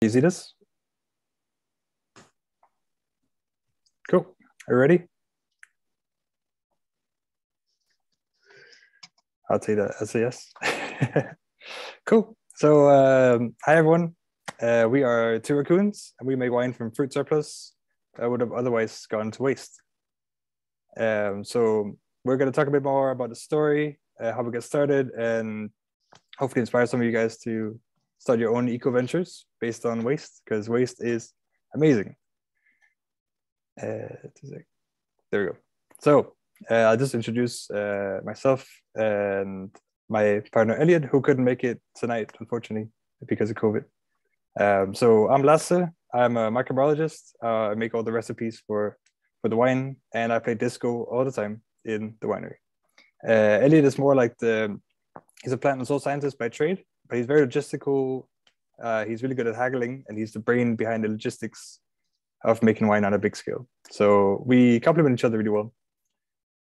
You see this? Cool. Are you ready? I'll take that as a yes. Cool. So, hi everyone. We are two Racoons, and we make wine from fruit surplus that would have otherwise gone to waste. So we're going to talk a bit more about the story, how we get started, and hopefully inspire some of you guys to start your own eco ventures based on waste, because waste is amazing. There we go. So I'll just introduce myself and my partner Elliot, who couldn't make it tonight, unfortunately, because of COVID. So I'm Lasse. I'm a microbiologist. I make all the recipes for the wine, and I play disco all the time in the winery. Elliot is more like he's a plant and soil scientist by trade, but he's very logistical. He's really good at haggling, and he's the brain behind the logistics of making wine on a big scale. So we complement each other really well.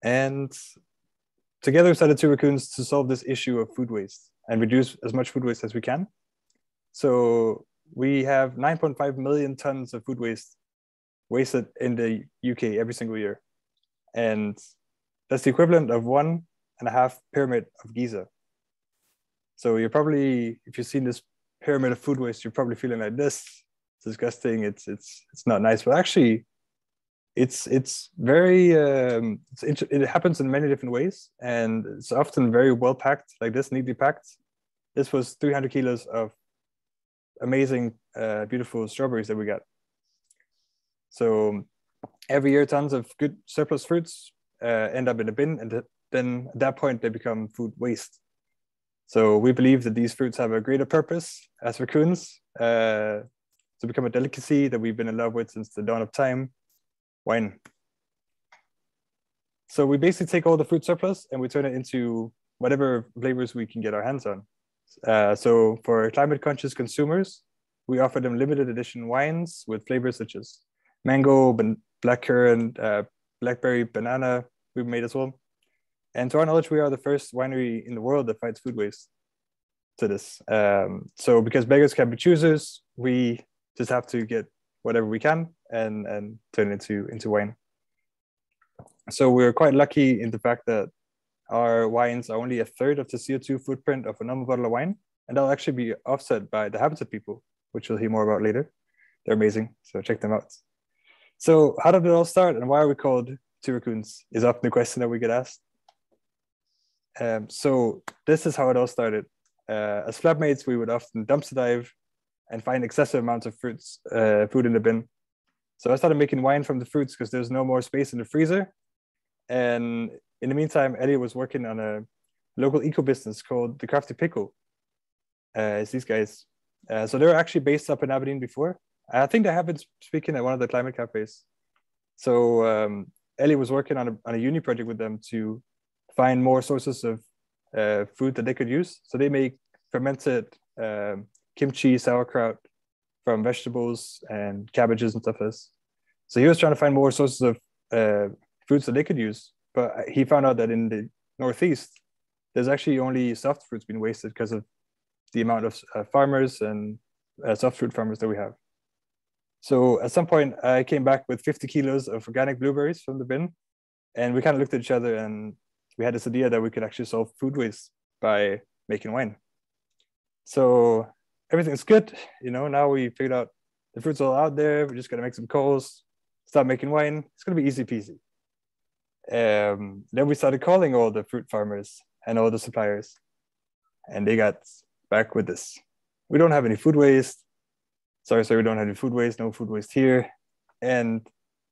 And together we started two Racoons to solve this issue of food waste and reduce as much food waste as we can. So we have 9.5 million tons of food waste wasted in the UK every single year. And that's the equivalent of 1.5 pyramid of Giza. So you're probably, if you've seen this pyramid of food waste, you're probably feeling like this. It's disgusting. It's not nice, but actually it's very it happens in many different ways, and it's often very well packed, like this, neatly packed. This was 300 kilos of amazing beautiful strawberries that we got. So every year tons of good surplus fruits end up in a bin, and then at that point they become food waste. So we believe that these fruits have a greater purpose as Racoons, to become a delicacy that we've been in love with since the dawn of time: wine. So we basically take all the fruit surplus and we turn it into whatever flavors we can get our hands on. So for climate conscious consumers, we offer them limited edition wines with flavors such as mango, blackcurrant, blackberry, banana we've made as well. And to our knowledge, we are the first winery in the world that fights food waste to this. So because beggars can't be choosers, we just have to get whatever we can and turn it into wine. So we're quite lucky in the fact that our wines are only a third of the CO2 footprint of a normal bottle of wine, and that'll actually be offset by the Habitat people, which we'll hear more about later. They're amazing, so check them out. So how did it all start, and why are we called two Racoons is often the question that we get asked. So this is how it all started. As flatmates, we would often dumpster dive and find excessive amounts of food in the bin. So I started making wine from the fruits because there's no more space in the freezer. And in the meantime, Elliot was working on a local eco business called The Crafty Pickle. It's these guys. So they were actually based up in Aberdeen before. I think they have been speaking at one of the climate cafes. So Elliot was working on a uni project with them to find more sources of food that they could use. So they make fermented kimchi, sauerkraut from vegetables and cabbages and stuff like this. So he was trying to find more sources of fruits that they could use, but he found out that in the Northeast, there's actually only soft fruits being wasted because of the amount of farmers and soft fruit farmers that we have. So at some point, I came back with 50 kilos of organic blueberries from the bin, and we kind of looked at each other and we had this idea that we could actually solve food waste by making wine. So everything's good, now we figured out the fruit's all out there. We're just gonna make some calls, start making wine. It's gonna be easy peasy. Then we started calling all the fruit farmers and all the suppliers, and they got back with this: we don't have any food waste. Sorry, we don't have any food waste. No food waste here. And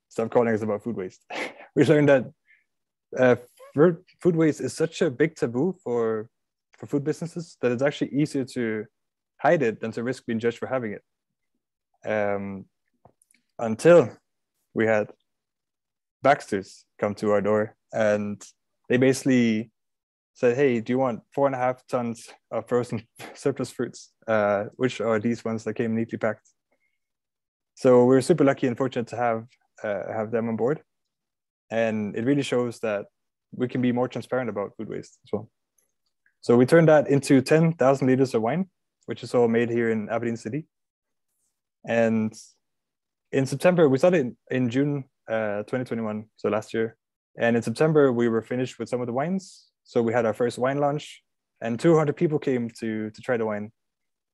stop calling us about food waste. We learned that food waste is such a big taboo for food businesses that it's actually easier to hide it than to risk being judged for having it. Until we had Baxter's come to our door, and they basically said, hey, do you want 4.5 tons of frozen surplus fruits? Which are these ones that came neatly packed? So we were super lucky and fortunate to have them on board. And it really shows that we can be more transparent about food waste as well. So we turned that into 10,000 liters of wine, which is all made here in Aberdeen City. And in September, we started in June 2021, so last year. And in September, we were finished with some of the wines. So we had our first wine launch, and 200 people came to try the wine,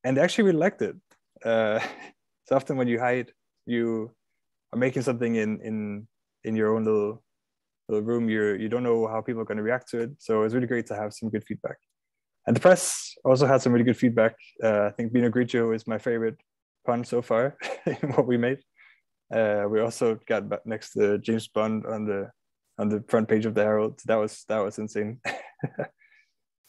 and they actually really liked it. So often when you hide, you are making something in your own little room. You don't know how people are going to react to it. So it's really great to have some good feedback. And the press also had some really good feedback. I think Pinot Grigio is my favorite pun so far in what we made. We also got next to James Bond on the front page of the Herald. That was insane.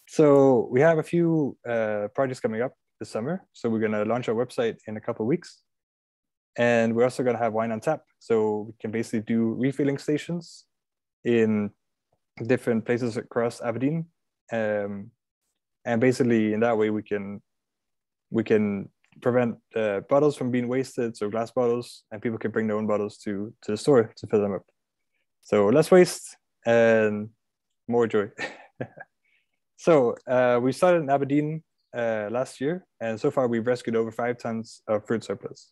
So we have a few projects coming up this summer. So we're gonna launch our website in a couple of weeks, and we're also gonna have wine on tap. So we can basically do refilling stations in different places across Aberdeen, and basically in that way we can prevent bottles from being wasted, so glass bottles, and people can bring their own bottles to the store to fill them up. So less waste and more joy. So we started in Aberdeen last year, and so far we've rescued over 5 tons of fruit surplus.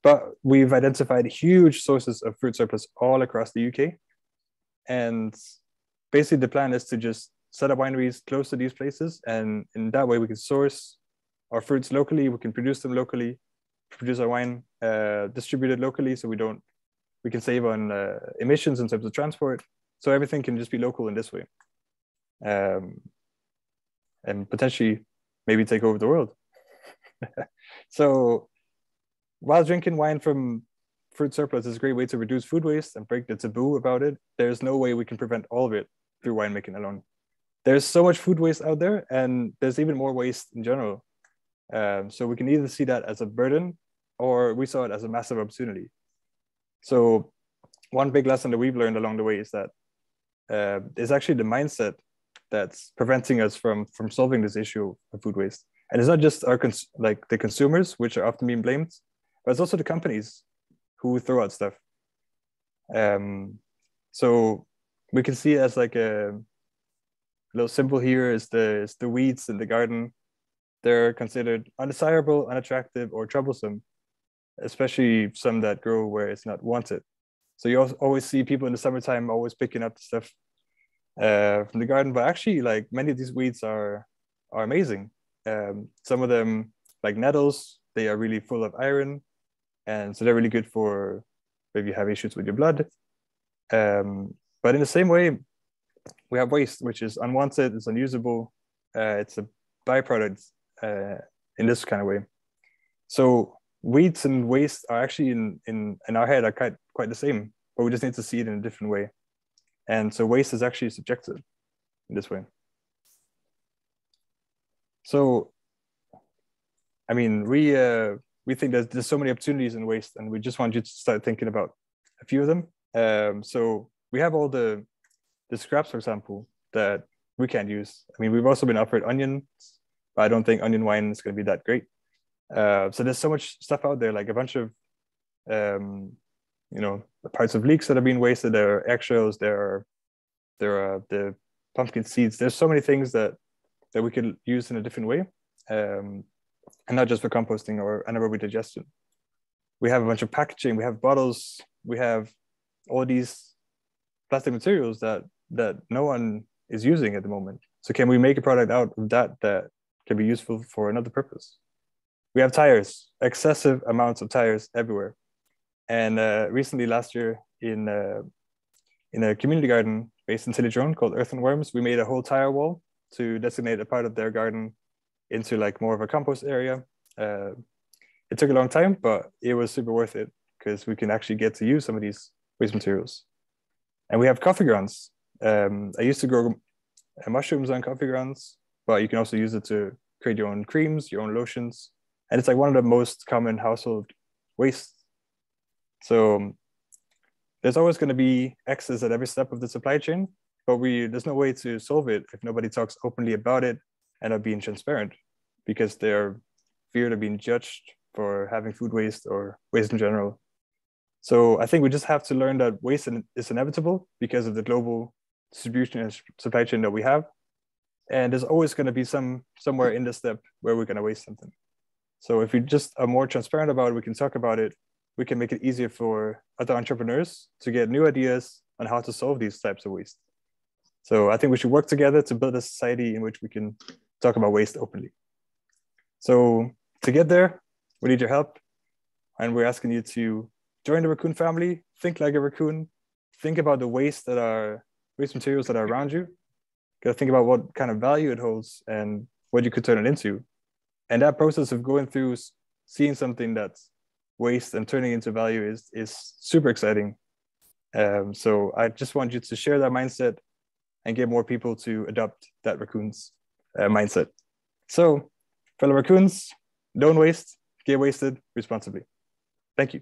But we've identified huge sources of fruit surplus all across the UK. And basically the plan is to just set up wineries close to these places, and in that way we can source our fruits locally, we can produce them locally, produce our wine, distribute it locally, so we can save on emissions in terms of transport. So everything can just be local in this way. And potentially maybe take over the world. So while drinking wine from fruit surplus is a great way to reduce food waste and break the taboo about it, there's no way we can prevent all of it through winemaking alone. There's so much food waste out there, and there's even more waste in general. So we can either see that as a burden, or we saw it as a massive opportunity. So one big lesson that we've learned along the way is that it's actually the mindset that's preventing us from solving this issue of food waste. And it's not just the consumers, which are often being blamed, but it's also the companies who throw out stuff. So we can see it as like a little symbol here is the weeds in the garden. They're considered undesirable, unattractive, or troublesome, especially some that grow where it's not wanted. So you always see people in the summertime always picking up the stuff from the garden, but actually like many of these weeds are amazing. Some of them, like nettles, they are really full of iron, and so they're really good for if you have issues with your blood. But in the same way, we have waste, which is unwanted, it's unusable, it's a byproduct in this kind of way. So weeds and waste are actually in our head are quite the same, but we just need to see it in a different way. And so waste is actually subjective in this way. So, I mean, we think there's so many opportunities in waste, and we just want you to start thinking about a few of them. So we have all the scraps, for example, that we can't use. I mean, we've also been offered onions, but I don't think onion wine is going to be that great. So there's so much stuff out there, like a bunch of the parts of leeks that are being wasted. There are eggshells, there are the pumpkin seeds. There's so many things that we could use in a different way, and not just for composting or anaerobic digestion. We have a bunch of packaging, we have bottles, we have all these plastic materials that no one is using at the moment. So can we make a product out of that can be useful for another purpose? We have tires, excessive amounts of tires everywhere. And recently, last year, in a community garden based in Tillydrone called Earth and Worms, we made a whole tire wall to designate a part of their garden into like more of a compost area. It took a long time, but it was super worth it because we can actually get to use some of these waste materials. And we have coffee grounds. I used to grow mushrooms on coffee grounds, but you can also use it to create your own creams, your own lotions. And it's like one of the most common household wastes. So there's always going to be excess at every step of the supply chain, but there's no way to solve it if nobody talks openly about it and are being transparent, because they're feared of being judged for having food waste or waste in general. So I think we just have to learn that waste is inevitable because of the global distribution and supply chain that we have. And there's always going to be somewhere in the step where we're going to waste something. So if we just are more transparent about it, we can talk about it, we can make it easier for other entrepreneurs to get new ideas on how to solve these types of waste. So I think we should work together to build a society in which we can talk about waste openly. So to get there, we need your help. And we're asking you to join the Raccoon family, think like a raccoon, think about the waste materials that are around you. You gotta think about what kind of value it holds and what you could turn it into. And that process of going through seeing something that's waste and turning into value is super exciting. So I just want you to share that mindset and get more people to adopt that Raccoons mindset. So fellow raccoons, don't waste, get wasted responsibly. Thank you.